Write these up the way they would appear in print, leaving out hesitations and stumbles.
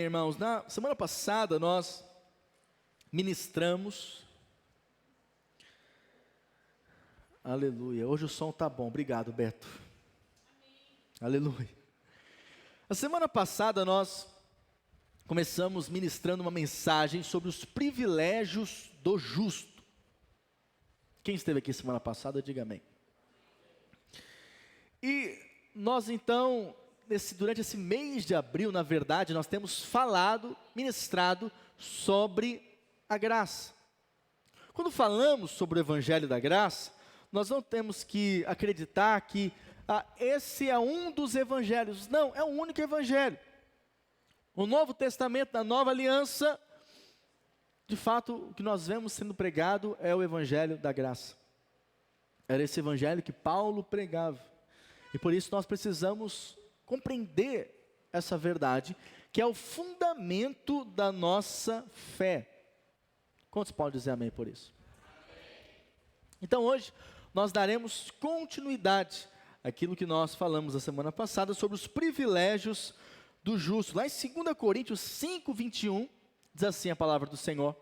Irmãos, na semana passada nós ministramos, aleluia, hoje o som tá bom, obrigado Beto, aleluia. A semana passada nós começamos ministrando uma mensagem sobre os privilégios do justo. Quem esteve aqui semana passada, diga amém. E nós então, durante esse mês de abril, na verdade, nós temos ministrado sobre a graça. Quando falamos sobre o Evangelho da Graça, nós não temos que acreditar que esse é um dos evangelhos. Não, é o único evangelho. O Novo Testamento, da Nova Aliança, de fato, o que nós vemos sendo pregado é o Evangelho da Graça. Era esse evangelho que Paulo pregava. E por isso nós precisamos compreender essa verdade, que é o fundamento da nossa fé. Quantos podem dizer amém por isso? Então hoje nós daremos continuidade àquilo que nós falamos a semana passada sobre os privilégios do justo. Lá em 2 Coríntios 5, 21, diz assim a palavra do Senhor: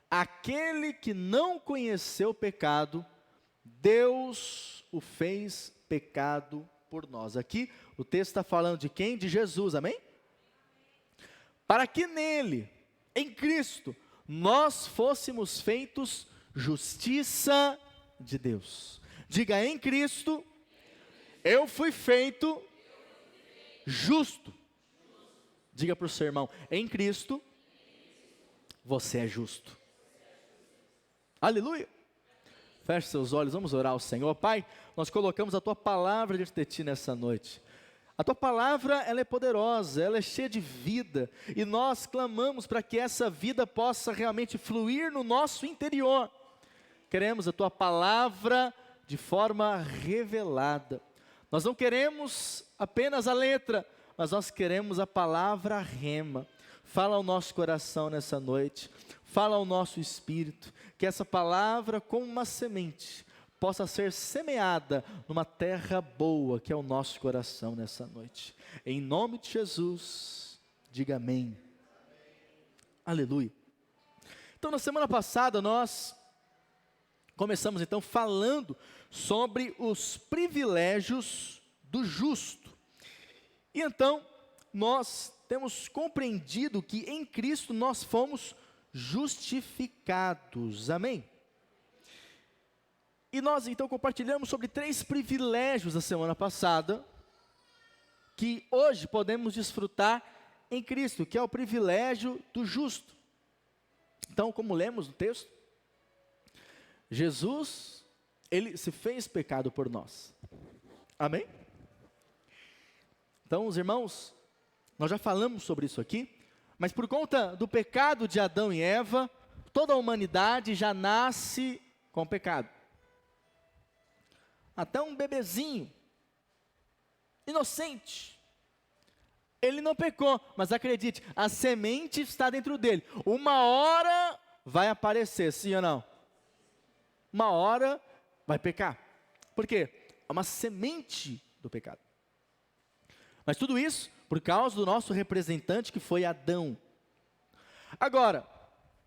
aquele que não conheceu o pecado, Deus o fez pecado por nós. Aqui o texto está falando de quem? De Jesus, amém? Para que nele, em Cristo, nós fôssemos feitos justiça de Deus. Diga: em Cristo, eu fui feito justo. Diga para o seu irmão: em Cristo, você é justo. Aleluia. Feche seus olhos, vamos orar ao Senhor. Pai, nós colocamos a Tua palavra diante de Ti nessa noite. A Tua palavra, ela é poderosa, ela é cheia de vida, e nós clamamos para que essa vida possa realmente fluir no nosso interior. Queremos a Tua palavra de forma revelada. Nós não queremos apenas a letra, mas nós queremos a palavra rema. Fala ao nosso coração nessa noite, fala ao nosso espírito, que essa palavra, como uma semente, possa ser semeada numa terra boa, que é o nosso coração nessa noite. Em nome de Jesus, diga amém. Aleluia. Então, na semana passada, nós começamos então falando sobre os privilégios do justo. E então, nós temos compreendido que em Cristo nós fomos justificados, amém? E nós então compartilhamos sobre 3 privilégios da semana passada, que hoje podemos desfrutar em Cristo, que é o privilégio do justo. Então, como lemos no texto, Jesus, Ele se fez pecado por nós, amém? Então, os irmãos, nós já falamos sobre isso aqui, mas por conta do pecado de Adão e Eva, toda a humanidade já nasce com pecado. Até um bebezinho, inocente, ele não pecou, mas acredite, a semente está dentro dele. Uma hora vai aparecer, sim ou não? Uma hora vai pecar. Por quê? É uma semente do pecado. Mas tudo isso por causa do nosso representante, que foi Adão. Agora,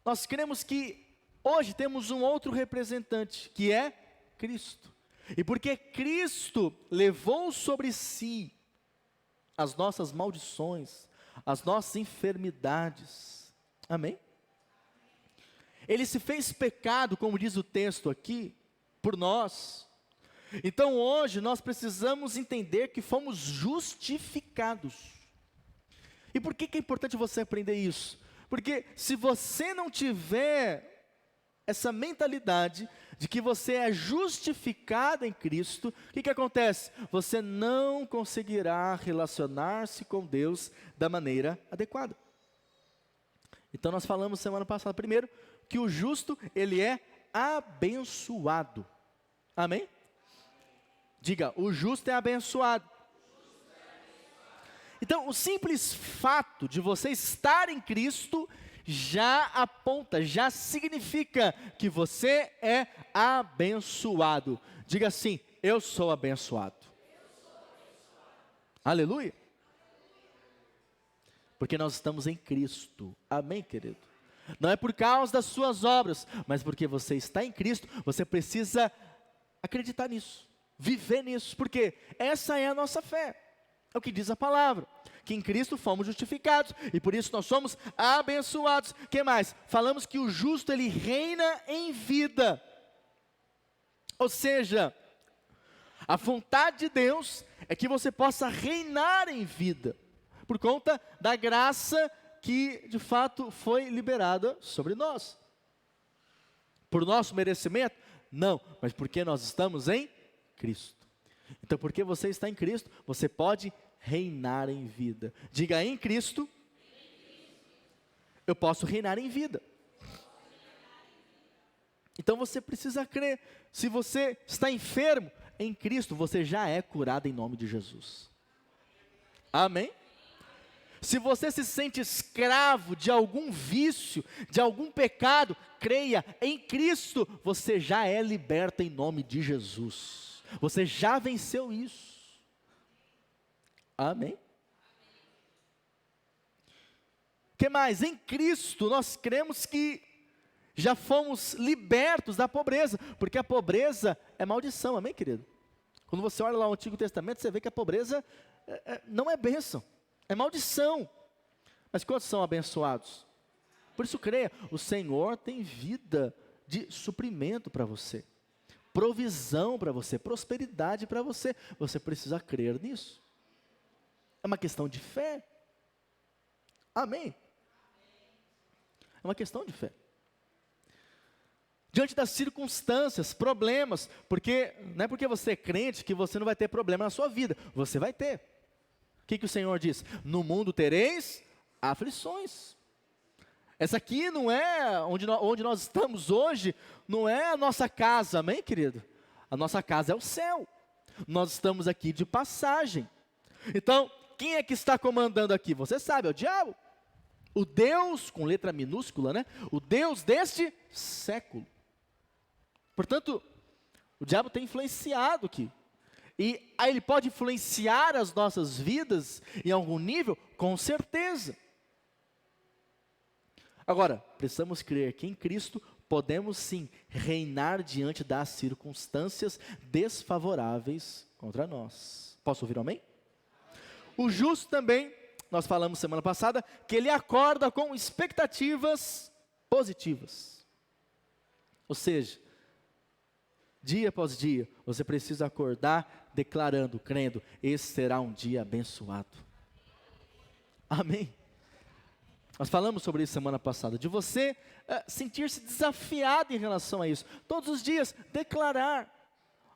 nós cremos que hoje temos um outro representante, que é Cristo. E porque Cristo levou sobre si as nossas maldições, as nossas enfermidades, amém? Ele se fez pecado, como diz o texto aqui, por nós. Então hoje nós precisamos entender que fomos justificados. E por que é importante você aprender isso? Porque se você não tiver essa mentalidade de que você é justificado em Cristo, o que acontece? Você não conseguirá relacionar-se com Deus da maneira adequada. Então nós falamos semana passada, primeiro, que o justo, ele é abençoado. Amém? Diga: o justo é abençoado. Então, o simples fato de você estar em Cristo já aponta, já significa que você é abençoado. Diga assim: eu sou abençoado. Aleluia. Porque nós estamos em Cristo. Amém, querido? Não é por causa das suas obras, mas porque você está em Cristo, você precisa acreditar nisso, viver nisso, porque essa é a nossa fé. É o que diz a palavra, que em Cristo fomos justificados, e por isso nós somos abençoados. O que mais? Falamos que o justo, ele reina em vida. Ou seja, a vontade de Deus é que você possa reinar em vida, por conta da graça que de fato foi liberada sobre nós. Por nosso merecimento? Não, mas porque nós estamos em Cristo. Então, porque você está em Cristo, você pode reinar em vida. Diga, em Cristo, eu posso reinar em vida. Então você precisa crer. Se você está enfermo, em Cristo você já é curado em nome de Jesus. Amém? Se você se sente escravo de algum vício, de algum pecado, creia, em Cristo você já é liberto em nome de Jesus. Você já venceu isso. Amém? O que mais? Em Cristo nós cremos que já fomos libertos da pobreza, porque a pobreza é maldição, amém, querido? Quando você olha lá o Antigo Testamento, você vê que a pobreza não é bênção, é maldição. Mas quantos são abençoados? Por isso creia, o Senhor tem vida de suprimento para você, provisão para você, prosperidade para você. Você precisa crer nisso. É uma questão de fé. Amém? É uma questão de fé. Diante das circunstâncias, problemas, porque não é porque você é crente que você não vai ter problema na sua vida, você vai ter. O que o Senhor diz? No mundo tereis aflições. Essa aqui não é, onde nós estamos hoje, não é a nossa casa, amém, querido? A nossa casa é o céu. Nós estamos aqui de passagem. Então, quem é que está comandando aqui? Você sabe, é o diabo. O Deus, com letra minúscula, né? O Deus deste século. Portanto, o diabo tem influenciado aqui. E aí ele pode influenciar as nossas vidas em algum nível? Com certeza. Agora, precisamos crer que em Cristo podemos sim reinar diante das circunstâncias desfavoráveis contra nós. Posso ouvir um amém? O justo também, nós falamos semana passada, que ele acorda com expectativas positivas. Ou seja, dia após dia, você precisa acordar declarando, crendo, esse será um dia abençoado. Amém? Nós falamos sobre isso semana passada, de você sentir-se desafiado em relação a isso. Todos os dias, declarar.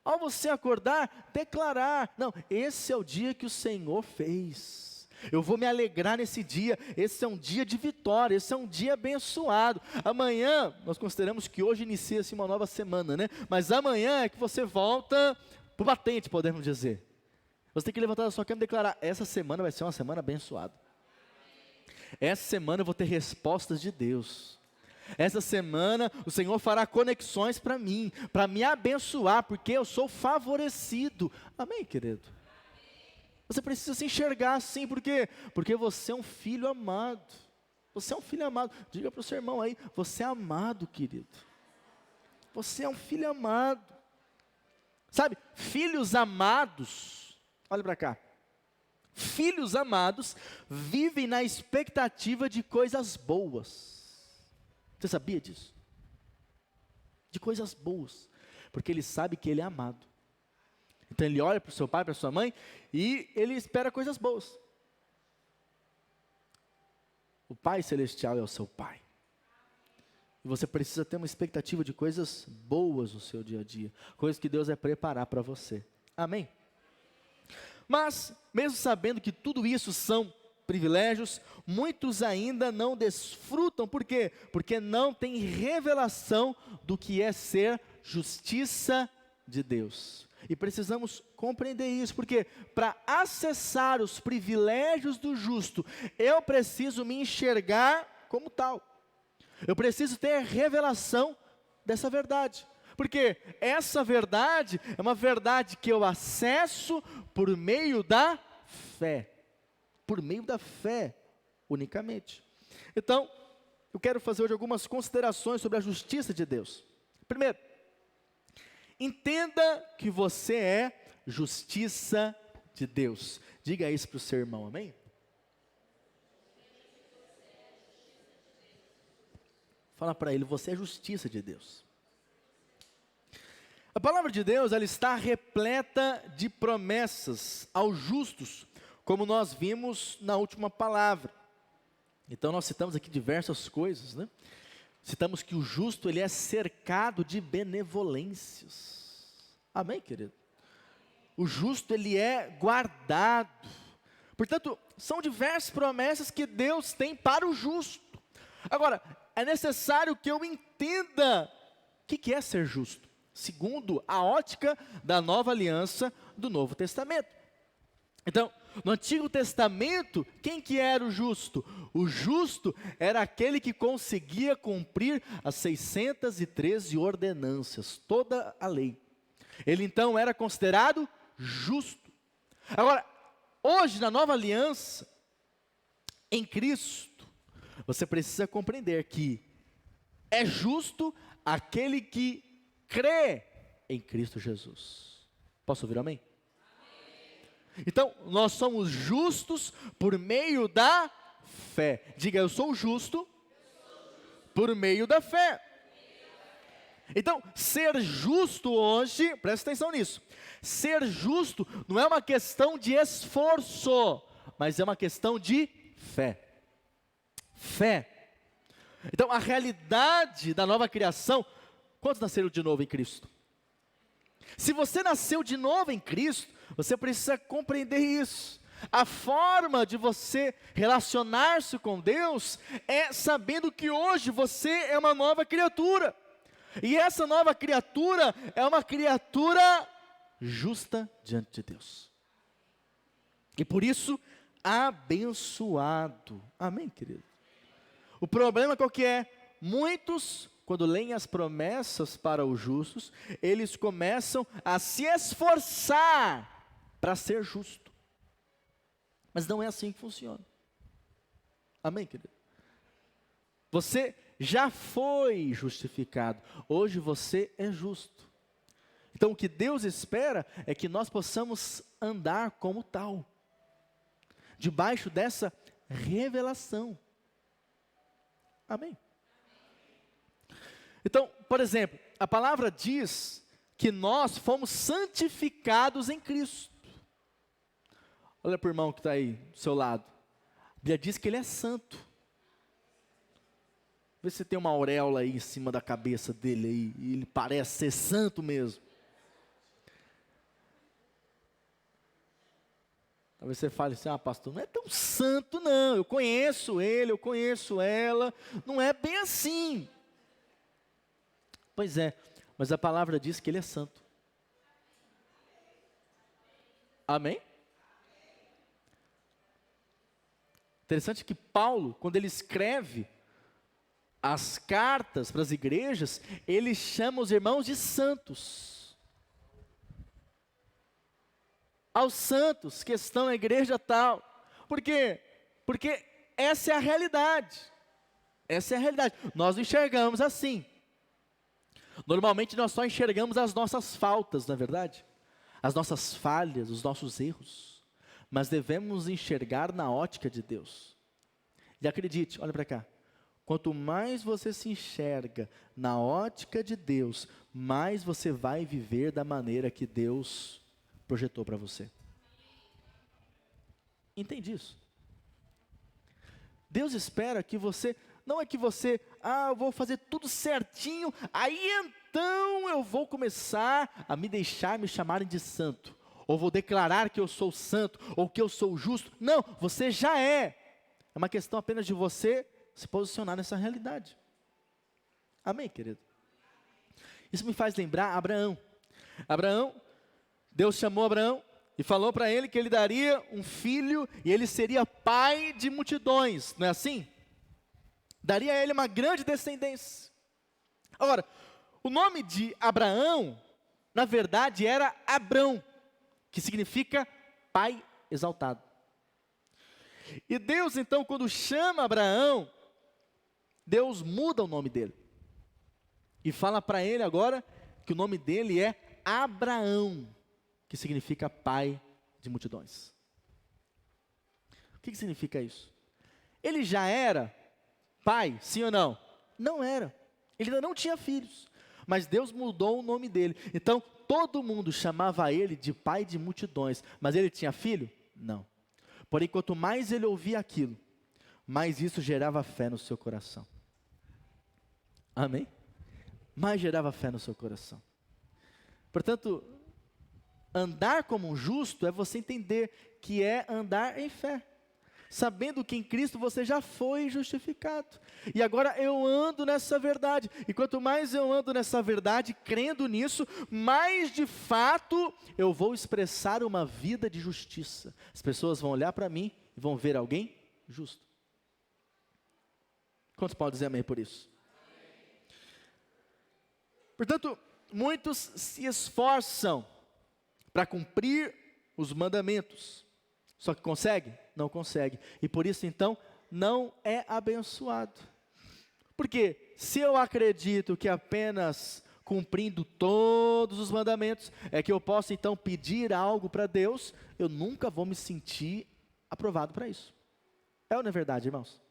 Ao você acordar, declarar. Não, esse é o dia que o Senhor fez. Eu vou me alegrar nesse dia. Esse é um dia de vitória, esse é um dia abençoado. Amanhã, nós consideramos que hoje inicia-se uma nova semana, né? Mas amanhã é que você volta para o batente, podemos dizer. Você tem que levantar da sua cama e declarar, essa semana vai ser uma semana abençoada. Essa semana eu vou ter respostas de Deus. Essa semana o Senhor fará conexões para mim, para me abençoar, porque eu sou favorecido. Amém, querido? Você precisa se enxergar assim, por quê? Porque você é um filho amado. Você é um filho amado. Diga para o seu irmão aí, você é amado, querido. Você é um filho amado. Sabe, filhos amados, olha para cá. Filhos amados vivem na expectativa de coisas boas. Você sabia disso? De coisas boas. Porque ele sabe que ele é amado. Então ele olha para o seu pai, para a sua mãe, e ele espera coisas boas. O Pai Celestial é o seu Pai. E você precisa ter uma expectativa de coisas boas no seu dia a dia. Coisas que Deus vai preparar para você. Amém? Mas, mesmo sabendo que tudo isso são privilégios, muitos ainda não desfrutam. Por quê? Porque não tem revelação do que é ser justiça de Deus. E precisamos compreender isso, porque para acessar os privilégios do justo, eu preciso me enxergar como tal. Eu preciso ter revelação dessa verdade. Porque essa verdade é uma verdade que eu acesso por meio da fé. Por meio da fé. unicamente. Então, eu quero fazer hoje algumas considerações sobre a justiça de Deus. Primeiro, entenda que você é justiça de Deus. Diga isso para o seu irmão, amém? Fala para ele, você é justiça de Deus. A palavra de Deus, ela está repleta de promessas aos justos, como nós vimos na última palavra. Então nós citamos aqui diversas coisas, né? Citamos que o justo, ele é cercado de benevolências. Amém, querido? O justo, ele é guardado. Portanto, são diversas promessas que Deus tem para o justo. Agora, é necessário que eu entenda o que é ser justo, segundo a ótica da nova aliança do Novo Testamento. Então, no Antigo Testamento, quem que era o justo? O justo era aquele que conseguia cumprir as 613 ordenanças, toda a lei. Ele então era considerado justo. Agora, hoje na nova aliança, em Cristo, você precisa compreender que é justo aquele que crê em Cristo Jesus. Posso ouvir amém? Então, nós somos justos por meio da fé. Diga, eu sou justo por meio da fé. Então, ser justo hoje, presta atenção nisso. Ser justo não é uma questão de esforço, mas é uma questão de fé. Fé. Então, a realidade da nova criação, quantos nasceram de novo em Cristo? Se você nasceu de novo em Cristo, você precisa compreender isso. A forma de você relacionar-se com Deus é sabendo que hoje você é uma nova criatura. E essa nova criatura é uma criatura justa diante de Deus. E por isso, abençoado. Amém, querido? O problema qual que é? Muitos, quando leem as promessas para os justos, eles começam a se esforçar para ser justo. Mas não é assim que funciona. Amém, querido? Você já foi justificado. Hoje você é justo. Então o que Deus espera é que nós possamos andar como tal. Debaixo dessa revelação. Amém? Então, por exemplo, a palavra diz que nós fomos santificados em Cristo. Olha para o irmão que está aí do seu lado. A Bíblia diz que ele é santo. Vê se tem uma auréola aí em cima da cabeça dele aí, e ele parece ser santo mesmo. Talvez você fale assim, pastor, não é tão santo não, eu conheço ele, eu conheço ela, não é bem assim. Pois é, mas a palavra diz que ele é santo. Amém? Interessante que Paulo, quando ele escreve as cartas para as igrejas, ele chama os irmãos de santos. Aos santos que estão na igreja tal. Por quê? Porque essa é a realidade. Essa é a realidade. Nós enxergamos assim. Normalmente nós só enxergamos as nossas faltas, não é verdade? As nossas falhas, os nossos erros. Mas devemos enxergar na ótica de Deus. E acredite, olha para cá. Quanto mais você se enxerga na ótica de Deus, mais você vai viver da maneira que Deus projetou para você. Entende isso? Deus espera que você, não é que você, eu vou fazer tudo certinho, aí então eu vou começar a me deixar me chamarem de santo, ou vou declarar que eu sou santo, ou que eu sou justo. Não, você já é. É uma questão apenas de você se posicionar nessa realidade. Amém, querido? Isso me faz lembrar Abraão. Deus chamou Abraão e falou para ele que ele daria um filho e ele seria pai de multidões, não é assim? Daria a ele uma grande descendência. Agora, o nome de Abraão, na verdade, era Abrão, que significa pai exaltado. E Deus, então, quando chama Abraão, Deus muda o nome dele. E fala para ele agora que o nome dele é Abraão, que significa pai de multidões. O que significa isso? Ele já era pai, sim ou não? Não era. Ele ainda não tinha filhos. Mas Deus mudou o nome dele. Então, todo mundo chamava ele de pai de multidões. Mas ele tinha filho? Não. Porém, quanto mais ele ouvia aquilo, mais isso gerava fé no seu coração. Amém? Mais gerava fé no seu coração. Portanto, andar como um justo é você entender que é andar em fé. Sabendo que em Cristo você já foi justificado. E agora eu ando nessa verdade. E quanto mais eu ando nessa verdade, crendo nisso, mais de fato eu vou expressar uma vida de justiça. As pessoas vão olhar para mim e vão ver alguém justo. Quantos podem dizer amém por isso? Portanto, muitos se esforçam para cumprir os mandamentos. Só que consegue? Não consegue. E por isso, então, não é abençoado. Porque se eu acredito que apenas cumprindo todos os mandamentos é que eu posso, então, pedir algo para Deus, eu nunca vou me sentir aprovado para isso. É ou não é verdade, irmãos?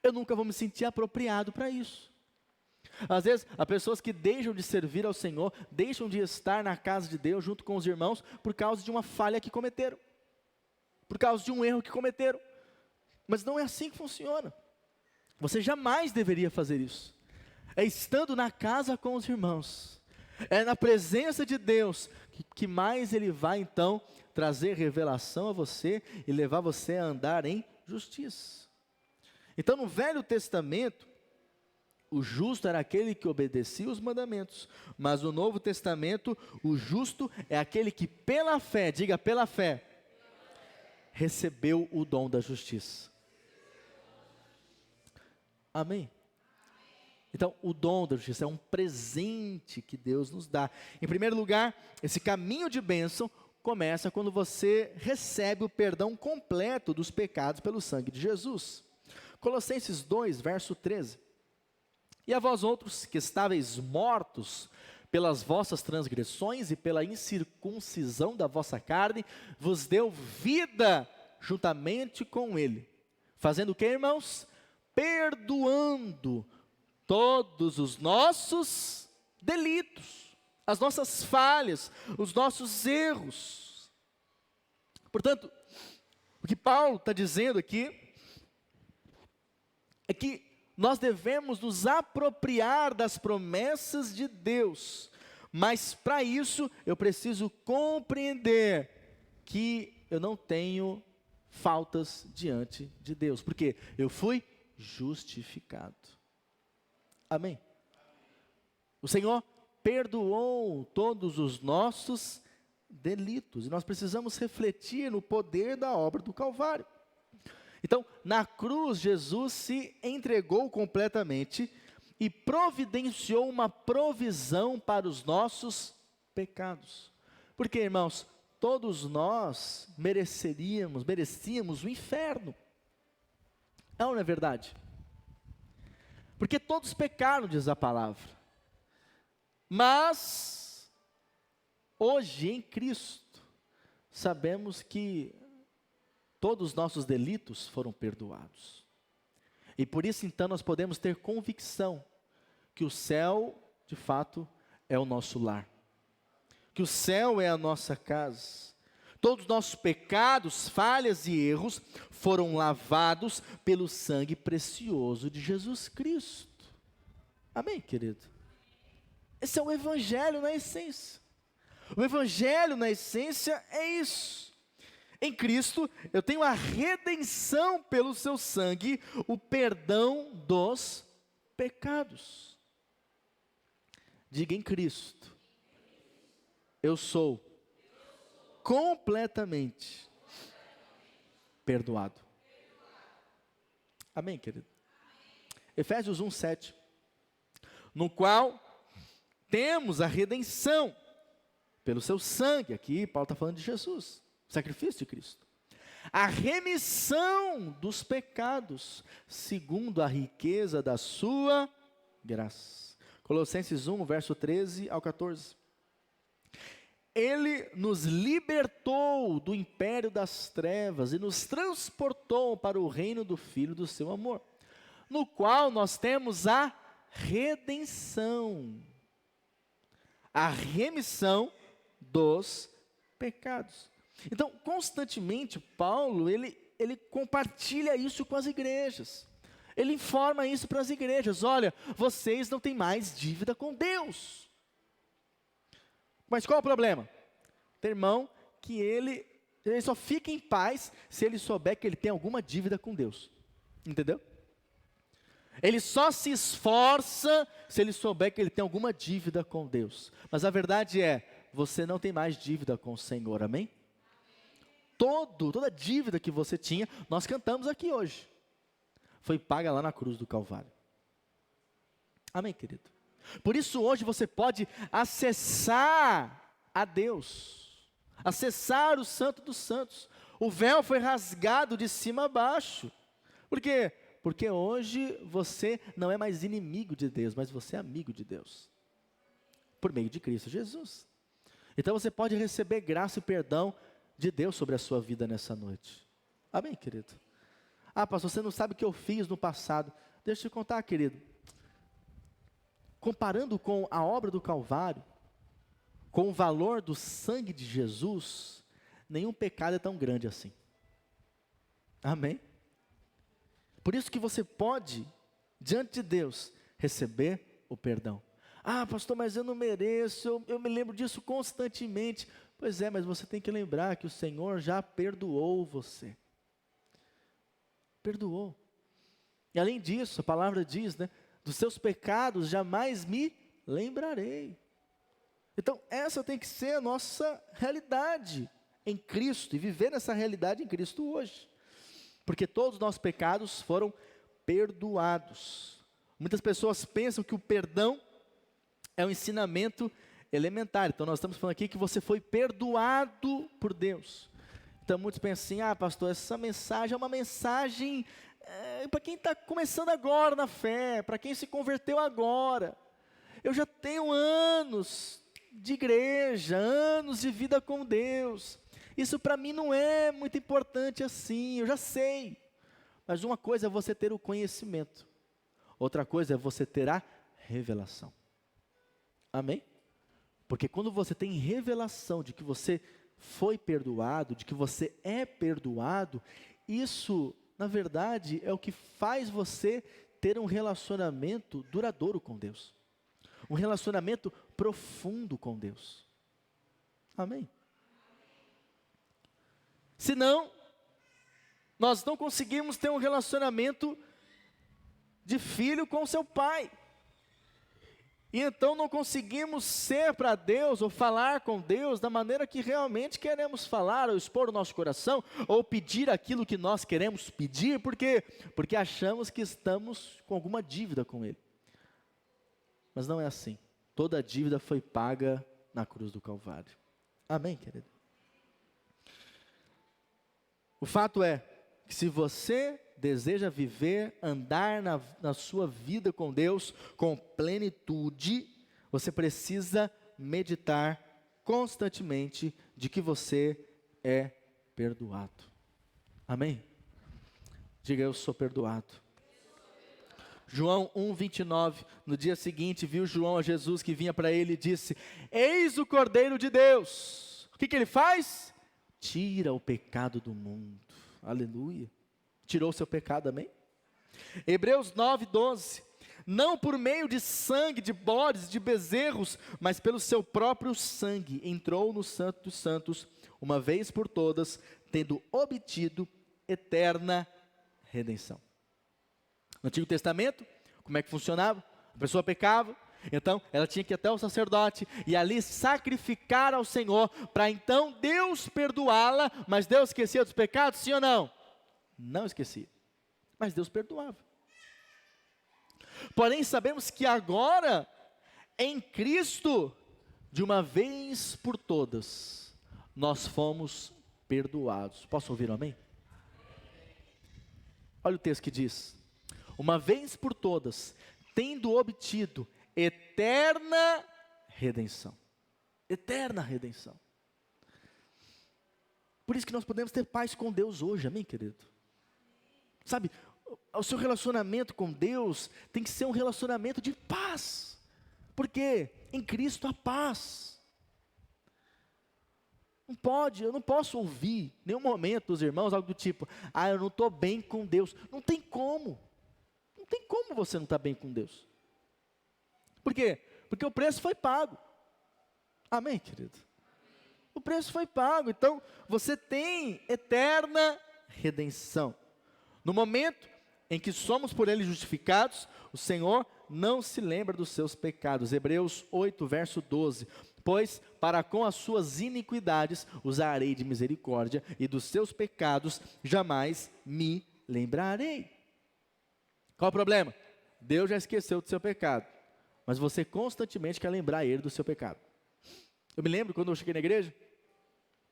Eu nunca vou me sentir apropriado para isso. Às vezes, há pessoas que deixam de servir ao Senhor, deixam de estar na casa de Deus junto com os irmãos por causa de uma falha que cometeram, por causa de um erro que cometeram. Mas não é assim que funciona. Você jamais deveria fazer isso. É estando na casa com os irmãos, é na presença de Deus, que mais Ele vai então trazer revelação a você e levar você a andar em justiça. Então, no Velho Testamento, o justo era aquele que obedecia os mandamentos, mas no Novo Testamento, o justo é aquele que pela fé, diga pela fé, recebeu o dom da justiça. Amém? Então, o dom da justiça é um presente que Deus nos dá. Em primeiro lugar, esse caminho de bênção começa quando você recebe o perdão completo dos pecados pelo sangue de Jesus. Colossenses 2, verso 13. E a vós outros que estáveis mortos pelas vossas transgressões e pela incircuncisão da vossa carne, vos deu vida juntamente com ele. Fazendo o que, irmãos? Perdoando todos os nossos delitos, as nossas falhas, os nossos erros. Portanto, o que Paulo está dizendo aqui é que nós devemos nos apropriar das promessas de Deus, mas para isso eu preciso compreender que eu não tenho faltas diante de Deus, porque eu fui justificado. Amém? O Senhor perdoou todos os nossos delitos, e nós precisamos refletir no poder da obra do Calvário. Então, na cruz, Jesus se entregou completamente e providenciou uma provisão para os nossos pecados. Porque, irmãos, todos nós merecíamos o inferno. Não é verdade? Porque todos pecaram, diz a palavra. Mas, hoje em Cristo, sabemos que todos os nossos delitos foram perdoados. E por isso, então, nós podemos ter convicção que o céu, de fato, é o nosso lar. Que o céu é a nossa casa. Todos os nossos pecados, falhas e erros foram lavados pelo sangue precioso de Jesus Cristo. Amém, querido? Esse é o Evangelho na essência. O Evangelho na essência é isso. Em Cristo, eu tenho a redenção pelo seu sangue, o perdão dos pecados. Diga em Cristo, eu sou completamente perdoado. Amém, querido? Efésios 1, 7. No qual temos a redenção pelo seu sangue. Aqui Paulo está falando de Jesus. Sacrifício de Cristo, a remissão dos pecados, segundo a riqueza da sua graça. Colossenses 1, verso 13 ao 14. Ele nos libertou do império das trevas e nos transportou para o reino do Filho do seu amor, no qual nós temos a redenção, a remissão dos pecados. Então, constantemente, Paulo, ele compartilha isso com as igrejas. Ele informa isso para as igrejas. Olha, vocês não têm mais dívida com Deus. Mas qual o problema? Tem irmão que ele só fica em paz se ele souber que ele tem alguma dívida com Deus. Entendeu? Ele só se esforça se ele souber que ele tem alguma dívida com Deus. Mas a verdade é, você não tem mais dívida com o Senhor, amém? Toda dívida que você tinha, nós cantamos aqui hoje, foi paga lá na cruz do Calvário. Amém, querido? Por isso hoje você pode acessar a Deus, acessar o Santo dos Santos. O véu foi rasgado de cima a baixo. Por quê? Porque hoje você não é mais inimigo de Deus, mas você é amigo de Deus, por meio de Cristo Jesus. Então você pode receber graça e perdão de Deus sobre a sua vida nessa noite. Amém, querido? Ah, pastor, você não sabe o que eu fiz no passado. Deixa eu te contar, querido. Comparando com a obra do Calvário, com o valor do sangue de Jesus, nenhum pecado é tão grande assim. Amém? Por isso que você pode, diante de Deus, receber o perdão. Ah, pastor, mas eu não mereço, eu me lembro disso constantemente. Pois é, mas você tem que lembrar que o Senhor já perdoou você. Perdoou. E além disso, a palavra diz, né? Dos seus pecados jamais me lembrarei. Então, essa tem que ser a nossa realidade em Cristo, e viver nessa realidade em Cristo hoje. Porque todos os nossos pecados foram perdoados. Muitas pessoas pensam que o perdão é um ensinamento elementar. Então nós estamos falando aqui que você foi perdoado por Deus. Então muitos pensam assim, ah pastor, essa mensagem é uma mensagem para quem está começando agora na fé, para quem se converteu agora. Eu já tenho anos de igreja, anos de vida com Deus. Isso para mim não é muito importante assim, eu já sei. Mas uma coisa é você ter o conhecimento, outra coisa é você ter a revelação. Amém? Porque quando você tem revelação de que você foi perdoado, de que você é perdoado, isso, na verdade, é o que faz você ter um relacionamento duradouro com Deus. Um relacionamento profundo com Deus. Amém? Senão, nós não conseguimos ter um relacionamento de filho com seu pai. E então não conseguimos ser para Deus, ou falar com Deus da maneira que realmente queremos falar, ou expor o nosso coração, ou pedir aquilo que nós queremos pedir, porque achamos que estamos com alguma dívida com Ele. Mas não é assim. Toda a dívida foi paga na cruz do Calvário. Amém, querido? O fato é que se você deseja viver, andar na sua vida com Deus, com plenitude, você precisa meditar constantemente de que você é perdoado. Amém? Diga, eu sou perdoado. João 1:29, no dia seguinte, viu João a Jesus que vinha para ele e disse, eis o Cordeiro de Deus. O que ele faz? Tira o pecado do mundo. Aleluia. Tirou o seu pecado, amém? Hebreus 9:12, não por meio de sangue, de bodes, de bezerros, mas pelo seu próprio sangue, entrou no Santo dos Santos, uma vez por todas, tendo obtido eterna redenção. No Antigo Testamento, como é que funcionava? A pessoa pecava, então ela tinha que ir até o sacerdote e ali sacrificar ao Senhor, para então Deus perdoá-la. Mas Deus esquecia dos pecados, sim ou não? Não esquecia, mas Deus perdoava. Porém sabemos que agora, em Cristo, de uma vez por todas, nós fomos perdoados. Posso ouvir um amém? Olha o texto que diz: uma vez por todas, tendo obtido eterna redenção. Eterna redenção. Por isso que nós podemos ter paz com Deus hoje, amém, querido? Sabe, o seu relacionamento com Deus tem que ser um relacionamento de paz. Porque em Cristo há paz. Não pode, eu não posso ouvir em nenhum momento dos irmãos algo do tipo: eu não estou bem com Deus. Não tem como. Não tem como você não estar bem com Deus. Por quê? Porque o preço foi pago. Amém, querido? O preço foi pago, então você tem eterna redenção. No momento em que somos por Ele justificados, o Senhor não se lembra dos seus pecados. Hebreus 8, verso 12. Pois para com as suas iniquidades usarei de misericórdia, e dos seus pecados jamais me lembrarei. Qual o problema? Deus já esqueceu do seu pecado, mas você constantemente quer lembrar Ele do seu pecado. Eu me lembro quando eu cheguei na igreja,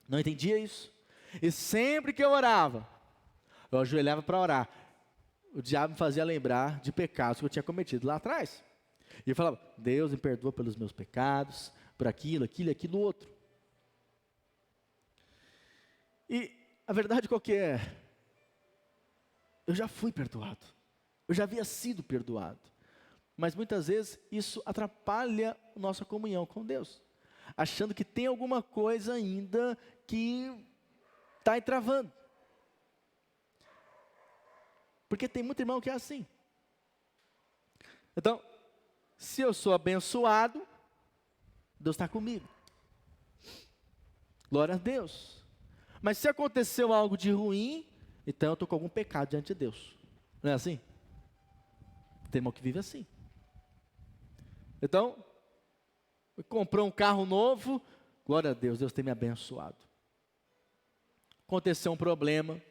não entendia isso, e sempre que eu orava, eu ajoelhava para orar, o diabo me fazia lembrar de pecados que eu tinha cometido lá atrás, e eu falava: Deus me perdoa pelos meus pecados, por aquilo, aquilo, outro. E a verdade qual que é? Eu já fui perdoado, eu já havia sido perdoado, mas muitas vezes isso atrapalha a nossa comunhão com Deus, achando que tem alguma coisa ainda que está entravando. Porque tem muito irmão que é assim. Então, se eu sou abençoado, Deus está comigo. Glória a Deus. Mas se aconteceu algo de ruim, então eu estou com algum pecado diante de Deus. Não é assim? Tem irmão que vive assim. Então, comprou um carro novo, glória a Deus, Deus tem me abençoado. Aconteceu um problema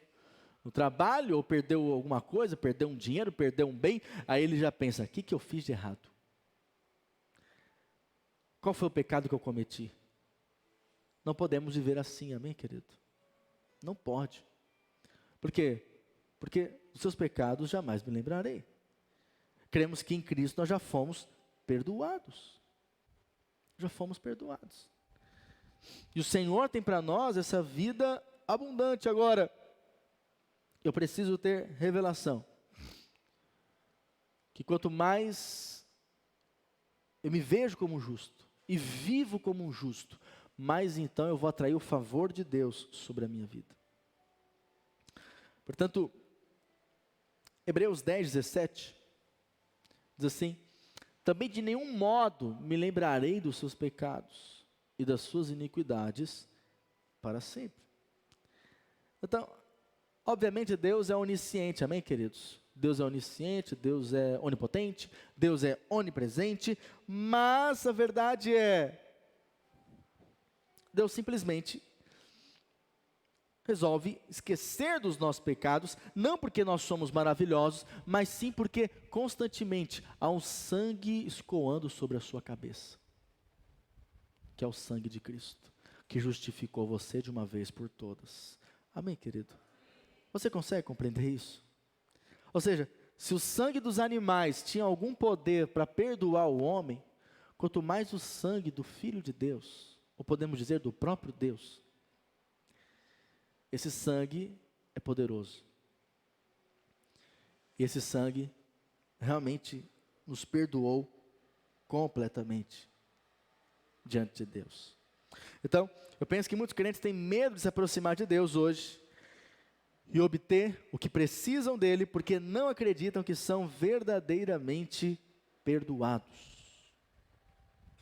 no trabalho, ou perdeu alguma coisa, perdeu um dinheiro, perdeu um bem, aí ele já pensa: o que eu fiz de errado? Qual foi o pecado que eu cometi? Não podemos viver assim, amém, querido? Não pode. Por quê? Porque os seus pecados jamais me lembrarei. Cremos que em Cristo nós já fomos perdoados. Já fomos perdoados. E o Senhor tem para nós essa vida abundante. Agora, eu preciso ter revelação. Que quanto mais eu me vejo como justo e vivo como um justo, mais então eu vou atrair o favor de Deus sobre a minha vida. Portanto, Hebreus 10, 17, diz assim: também de nenhum modo me lembrarei dos seus pecados e das suas iniquidades para sempre. Então, obviamente Deus é onisciente, amém, queridos? Deus é onisciente, Deus é onipotente, Deus é onipresente, mas a verdade é, Deus simplesmente resolve esquecer dos nossos pecados, não porque nós somos maravilhosos, mas sim porque constantemente há um sangue escoando sobre a sua cabeça, que é o sangue de Cristo, que justificou você de uma vez por todas. Amém, querido? Você consegue compreender isso? Ou seja, se o sangue dos animais tinha algum poder para perdoar o homem, quanto mais o sangue do Filho de Deus, ou podemos dizer do próprio Deus, esse sangue é poderoso. E esse sangue realmente nos perdoou completamente diante de Deus. Então, eu penso que muitos crentes têm medo de se aproximar de Deus hoje e obter o que precisam dele, porque não acreditam que são verdadeiramente perdoados.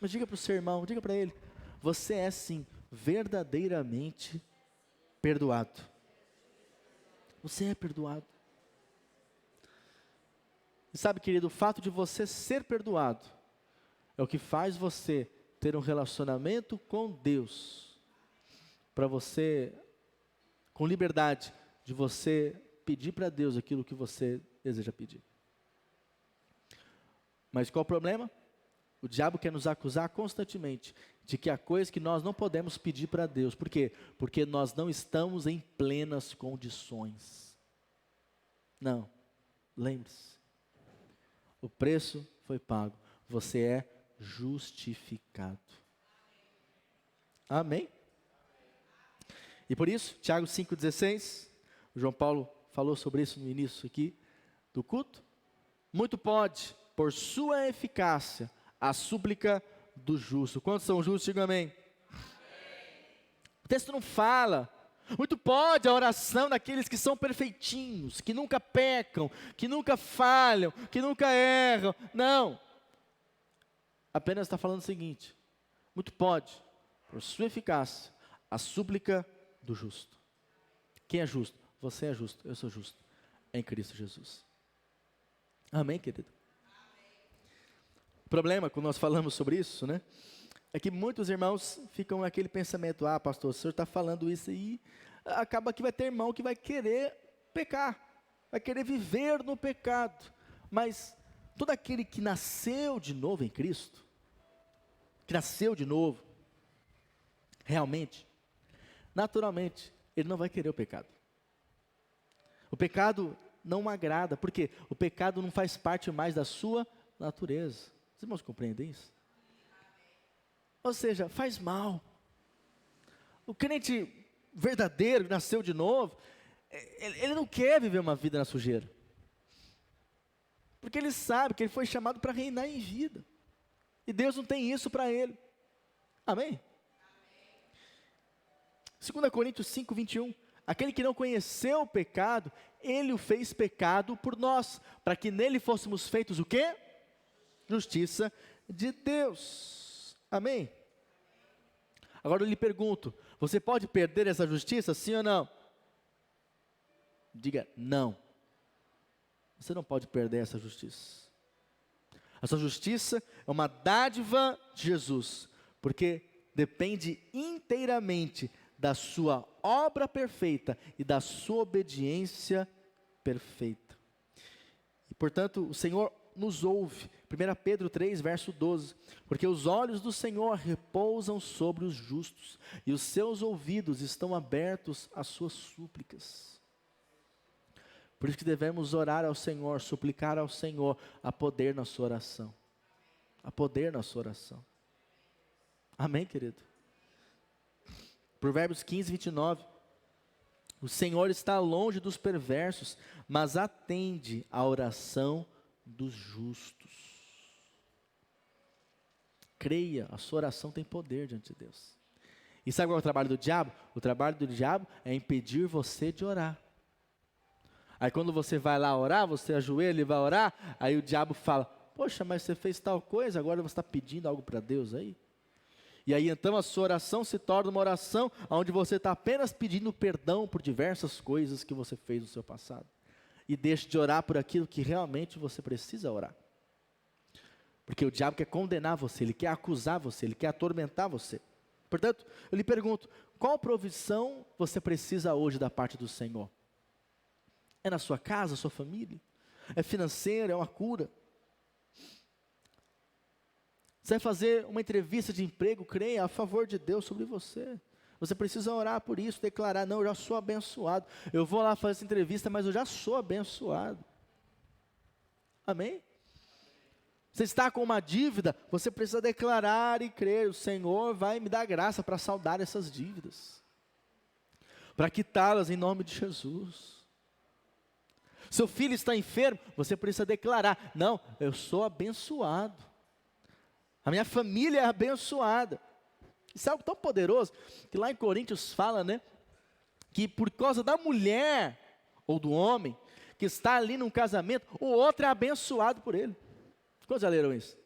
Mas diga para o seu irmão, diga para ele: você é sim verdadeiramente perdoado. Você é perdoado. E sabe, querido, o fato de você ser perdoado é o que faz você ter um relacionamento com Deus, para você, com liberdade, de você pedir para Deus aquilo que você deseja pedir. Mas qual o problema? O diabo quer nos acusar constantemente de que há coisas que nós não podemos pedir para Deus. Por quê? Porque nós não estamos em plenas condições. Não, lembre-se, o preço foi pago, você é justificado. Amém? E por isso, Tiago 5,16, o João Paulo falou sobre isso no início aqui do culto. Muito pode, por sua eficácia, a súplica do justo. Quantos são justos? Digam amém. O texto não fala. Muito pode a oração daqueles que são perfeitinhos, que nunca pecam, que nunca falham, que nunca erram. Não. Apenas está falando o seguinte: muito pode, por sua eficácia, a súplica do justo. Quem é justo? Você é justo, eu sou justo, em Cristo Jesus. Amém, querido? O problema, quando nós falamos sobre isso, né, é que muitos irmãos ficam naquele pensamento: ah, pastor, o senhor está falando isso aí, acaba que vai ter irmão que vai querer pecar, vai querer viver no pecado. Mas todo aquele que nasceu de novo em Cristo, que nasceu de novo, realmente, naturalmente, ele não vai querer o pecado. O pecado não o agrada, porque o pecado não faz parte mais da sua natureza. Os irmãos compreendem isso? Ou seja, faz mal. O crente verdadeiro, que nasceu de novo, ele não quer viver uma vida na sujeira. Porque ele sabe que ele foi chamado para reinar em vida. E Deus não tem isso para ele. Amém? 2 Coríntios 5, 21. Aquele que não conheceu o pecado, ele o fez pecado por nós, para que nele fôssemos feitos o quê? Justiça de Deus. Amém? Agora eu lhe pergunto, você pode perder essa justiça, sim ou não? Diga não. Você não pode perder essa justiça. Essa justiça é uma dádiva de Jesus, porque depende inteiramente da sua obra perfeita e da sua obediência perfeita. E portanto, o Senhor nos ouve. 1 Pedro 3, verso 12. Porque os olhos do Senhor repousam sobre os justos, e os seus ouvidos estão abertos às suas súplicas. Por isso que devemos orar ao Senhor, suplicar ao Senhor a poder na sua oração. A poder na sua oração. Amém, querido? Provérbios 15, 29. O Senhor está longe dos perversos, mas atende à oração dos justos. Creia, a sua oração tem poder diante de Deus. E sabe qual é o trabalho do diabo? O trabalho do diabo é impedir você de orar. Aí quando você vai lá orar, você ajoelha e vai orar, aí o diabo fala: poxa, mas você fez tal coisa, agora você está pedindo algo para Deus aí? E aí então a sua oração se torna uma oração onde você está apenas pedindo perdão por diversas coisas que você fez no seu passado. E deixe de orar por aquilo que realmente você precisa orar. Porque o diabo quer condenar você, ele quer acusar você, ele quer atormentar você. Portanto, eu lhe pergunto, qual provisão você precisa hoje da parte do Senhor? É na sua casa, sua família? É financeiro, é uma cura? Você vai fazer uma entrevista de emprego, creia a favor de Deus sobre você. Você precisa orar por isso, declarar: não, eu já sou abençoado. Eu vou lá fazer essa entrevista, mas eu já sou abençoado. Amém? Você está com uma dívida, você precisa declarar e crer: o Senhor vai me dar graça para saldar essas dívidas, para quitá-las em nome de Jesus. Seu filho está enfermo, você precisa declarar: não, eu sou abençoado. A minha família é abençoada. Isso é algo tão poderoso, que lá em Coríntios fala, né, que por causa da mulher, ou do homem, que está ali num casamento, o outro é abençoado por ele. Quantos já leram isso?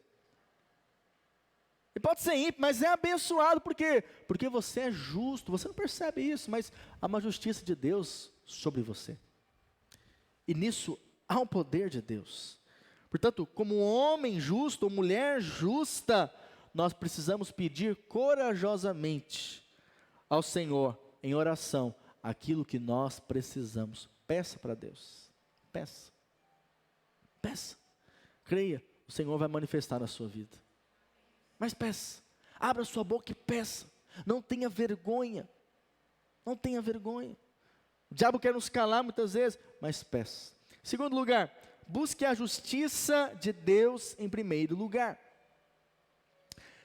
Ele pode ser ímpio, mas é abençoado, por quê? Porque você é justo, você não percebe isso, mas há uma justiça de Deus sobre você. E nisso há um poder de Deus. Portanto, como homem justo ou mulher justa, nós precisamos pedir corajosamente ao Senhor, em oração, aquilo que nós precisamos. Peça para Deus. Peça. Peça. Creia, o Senhor vai manifestar na sua vida. Mas peça. Abra sua boca e peça. Não tenha vergonha. Não tenha vergonha. O diabo quer nos calar muitas vezes, mas peça. Segundo lugar, busque a justiça de Deus em primeiro lugar.